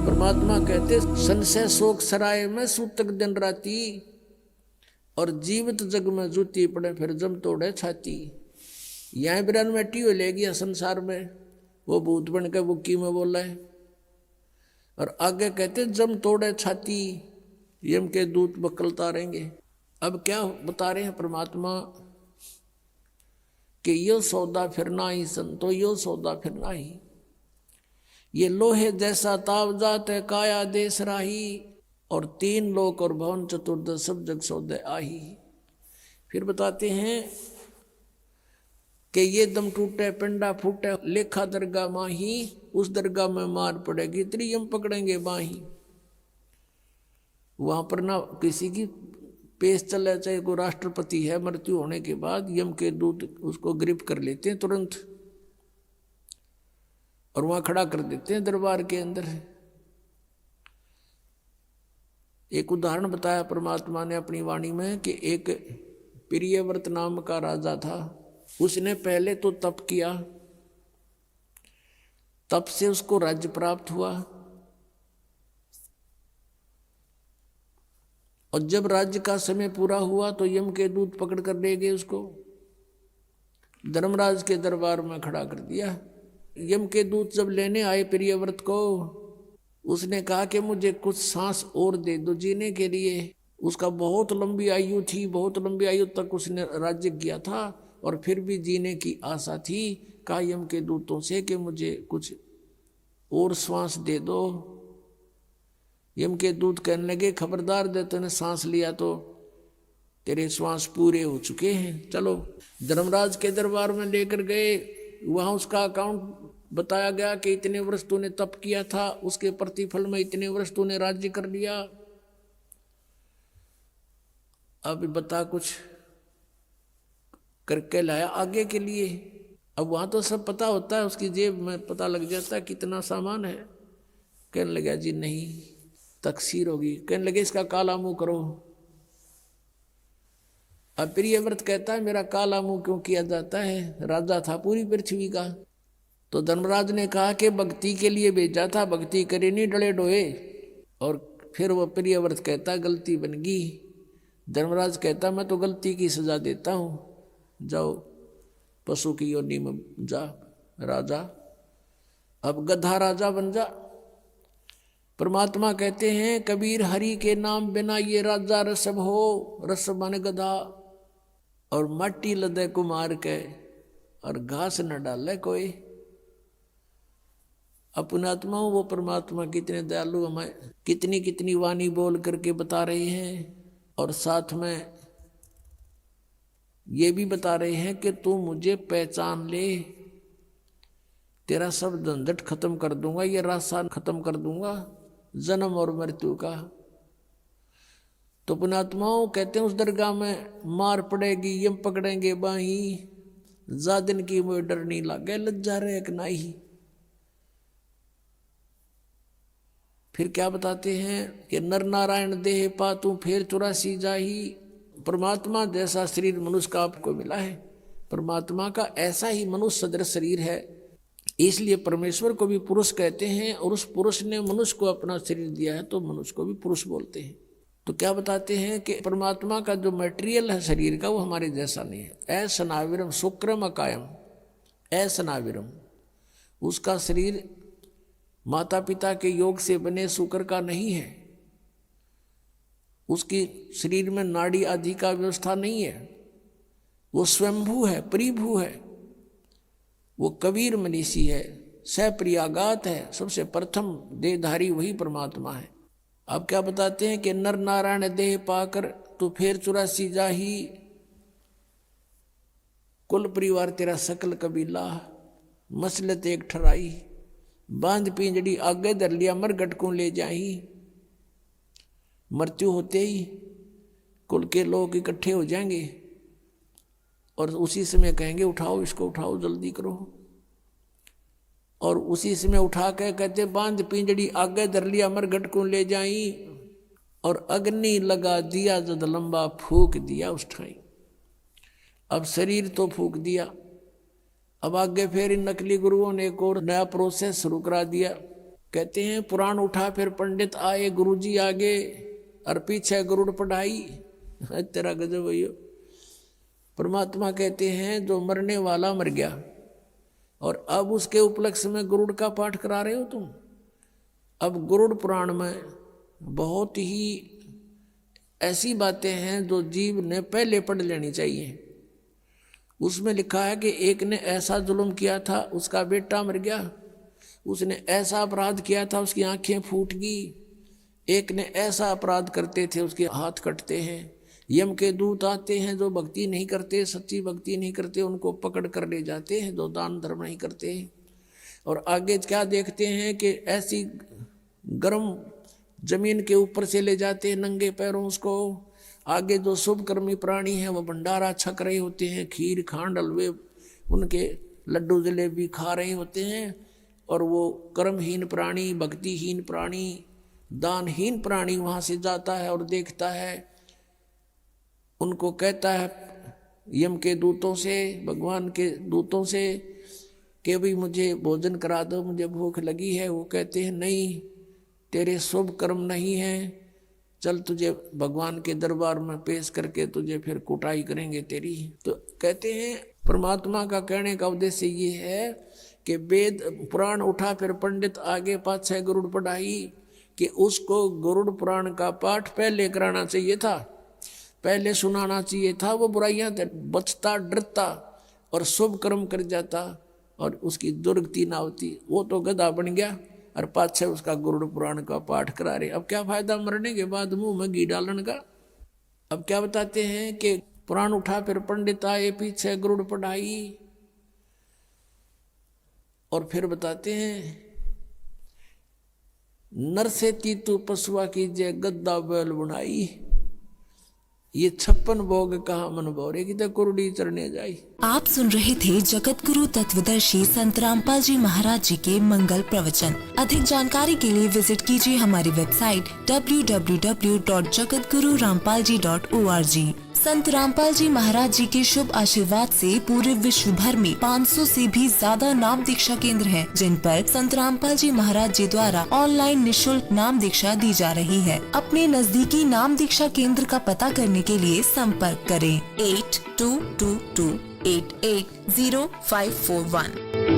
परमात्मा कहते संशय शोक सराय में सूतक दिन राती, और जीवित जग में जूती पड़े फिर जम तोड़े छाती। यहाँ बिरान मैटी हो ले गया संसार में, वो भूत बन के बुक्की में बोला है। और आगे कहते जम तोड़े छाती, यम के दूत बकलता रहेंगे। अब क्या बता रहे हैं परमात्मा कि यो सौदा फिर ना ही संतो, यो सौदा फिर ना ही। ये लोहे जैसा ताव जात है काया देश राही, और तीन लोक और भवन चतुर्दश सब जग सौदे आही। फिर बताते हैं कि ये दम टूटे पिंडा फूटे लेखा दरगाह माही, उस दरगाह में मार पड़ेगी त्रियम पकड़ेंगे बाही। वहां पर ना किसी की पेश चले, चाहे कोई राष्ट्रपति है, मृत्यु होने के बाद यम के दूत उसको गिरफ्त कर लेते हैं तुरंत, और वहां खड़ा कर देते हैं दरबार के अंदर। एक उदाहरण बताया परमात्मा ने अपनी वाणी में कि एक प्रियव्रत नाम का राजा था। उसने पहले तो तप किया, तप से उसको राज्य प्राप्त हुआ, और जब राज्य का समय पूरा हुआ तो यम के दूत पकड़ कर ले गए उसको, धर्मराज के दरबार में खड़ा कर दिया। यम के दूत जब लेने आए प्रियव्रत को, उसने कहा कि मुझे कुछ सांस और दे दो जीने के लिए। उसका बहुत लंबी आयु थी, बहुत लंबी आयु तक उसने राज्य किया था, और फिर भी जीने की आशा थी। कहा यम के दूतों से कि मुझे कुछ और श्वास दे दो। यम के दूत कहने लगे खबरदार, दे तूने सांस लिया तो तेरे श्वास पूरे हो चुके हैं। चलो धर्मराज के दरबार में लेकर गए, वहां उसका अकाउंट बताया गया कि इतने वर्ष तूने तप किया था, उसके प्रतिफल में इतने वर्ष तूने राज्य कर लिया। अब बता कुछ करके लाया आगे के लिए। अब वहां तो सब पता होता है, उसकी जेब में पता लग जाता है कितना सामान है। कहने लगा जी नहीं, तकसीर होगी। कहने लगे इसका काला मुंह करो। अब प्रियव्रत कहता है मेरा काला मुंह क्यों किया जाता है, राजा था पूरी पृथ्वी का। तो धर्मराज ने कहा कि भक्ति के लिए भेजा था, भक्ति करे नहीं डले डोए। और फिर वो प्रियव्रत कहता गलती बन गई। धर्मराज कहता मैं तो गलती की सजा देता हूँ, जाओ पशु की योनि में जा राजा, अब गधा राजा बन जा। परमात्मा कहते हैं कबीर हरि के नाम बिना ये राजा रसब हो, रसब माने गधा, और माटी लदे कुमार के और घास न डाले कोई। अपनात्मा वो परमात्मा कितने दयालु हमें कितनी कितनी वाणी बोल करके बता रहे हैं, और साथ में ये भी बता रहे हैं कि तू मुझे पहचान ले, तेरा सब झंझट खत्म कर दूंगा, ये रास्ता खत्म कर दूंगा जन्म और मृत्यु का। तो पुणात्माओं कहते हैं उस दरगाह में मार पड़ेगी यम पकड़ेंगे बाही, जा दिन की मुझे डर नहीं लागे लज्जा रहे कि नहीं। फिर क्या बताते हैं कि नर नारायण देह पातू फिर 84 जाही। परमात्मा जैसा शरीर मनुष्य का आपको मिला है, परमात्मा का ऐसा ही मनुष्य सदृश शरीर है, इसलिए परमेश्वर को भी पुरुष कहते हैं, और उस पुरुष ने मनुष्य को अपना शरीर दिया है तो मनुष्य को भी पुरुष बोलते हैं। तो क्या बताते हैं कि परमात्मा का जो मटेरियल है शरीर का वो हमारे जैसा नहीं है। असनाविरम शुक्रम अकायम, असनाविरम, उसका शरीर माता पिता के योग से बने शुक्र का नहीं है, उसकी शरीर में नाड़ी आदि का व्यवस्था नहीं है, वो स्वयंभू है, परिभू है, वो कबीर मनीषी है, सप्रियागात है, सबसे प्रथम देहधारी वही परमात्मा है। अब क्या बताते हैं कि नर नारायण देह पाकर तो फिर 84 जाही, कुल परिवार तेरा सकल कबीला मसलत एक ठराई, बांध पिंजड़ी आगे धर लिया मरगट को ले जाही। मृत्यु होते ही कुल के लोग इकट्ठे हो जाएंगे और उसी समय कहेंगे उठाओ इसको, उठाओ जल्दी करो, और उसी समय उठा के कहते बांध पिंजड़ी आगे धर लिया मरगट को ले जाई, और अग्नि लगा दिया जद लंबा फूक दिया उस ठाई। अब शरीर तो फूक दिया, अब आगे फिर इन नकली गुरुओं ने एक और नया प्रोसेस शुरू करा दिया। कहते हैं पुराण उठा फिर पंडित आए, गुरुजी आगे और पीछे गरुड़ पढ़ाई। तेरा गजब भैया। परमात्मा कहते हैं जो मरने वाला मर गया और अब उसके उपलक्ष्य में गरुड़ का पाठ करा रहे हो तुम। अब गरुड़ पुराण में बहुत ही ऐसी बातें हैं जो जीव ने पहले पढ़ लेनी चाहिए। उसमें लिखा है कि एक ने ऐसा जुल्म किया था, उसका बेटा मर गया। उसने ऐसा अपराध किया था, उसकी आंखें फूट गई। एक ने ऐसा अपराध करते थे, उसके हाथ कटते हैं। यम के दूत आते हैं, जो भक्ति नहीं करते, सच्ची भक्ति नहीं करते, उनको पकड़ कर ले जाते हैं, जो दान धर्म नहीं करते। और आगे क्या देखते हैं कि ऐसी गर्म जमीन के ऊपर से ले जाते हैं नंगे पैरों उसको। आगे जो शुभ कर्मी प्राणी हैं वो भंडारा छक रहे होते हैं, खीर खांड हलवे उनके लड्डू जलेबी खा रहे होते हैं। और वो कर्महीन प्राणी, भक्तिहीन प्राणी, दानहीन प्राणी वहाँ से जाता है और देखता है, उनको कहता है यम के दूतों से, भगवान के दूतों से कि भाई मुझे भोजन करा दो, मुझे भूख लगी है। वो कहते हैं नहीं, तेरे शुभ कर्म नहीं है, चल तुझे भगवान के दरबार में पेश करके तुझे फिर कुटाई करेंगे तेरी। तो कहते हैं परमात्मा का कहने का उद्देश्य ये है कि वेद पुराण उठा फिर पंडित आगे पाछे गरुड़ पढ़ाई, कि उसको गरुड़ पुराण का पाठ पहले कराना चाहिए था, पहले सुनाना चाहिए था। वो बुराइयां बचता, डरता और शुभ कर्म कर जाता और उसकी दुर्गति ना होती। वो तो गधा बन गया और पाछे उसका गरुड़ पुराण का पाठ करा रहे। अब क्या फायदा मरने के बाद मुंह में घी डालने का। अब क्या बताते हैं कि पुराण उठा फिर पंडित आए, पीछे गरुड़ पढ़ाई। और फिर बताते हैं नर से तीतु पशुआ कीजिए, गद्दा बैल बुनाई। ये 56 भोग कहा मन भोरे की तो कुरडी चढ़ने जाई। आप सुन रहे थे जगत गुरु तत्वदर्शी संत रामपाल जी महाराज जी के मंगल प्रवचन। अधिक जानकारी के लिए विजिट कीजिए हमारी वेबसाइट www.jagatgururampalji.org। संत रामपाल जी महाराज जी के शुभ आशीर्वाद से पूरे विश्व भर में 500 से भी ज्यादा नाम दीक्षा केंद्र हैं, जिन पर संत रामपाल जी महाराज जी द्वारा ऑनलाइन निशुल्क नाम दीक्षा दी जा रही है। अपने नजदीकी नाम दीक्षा केंद्र का पता करने के लिए संपर्क करें 8222880541।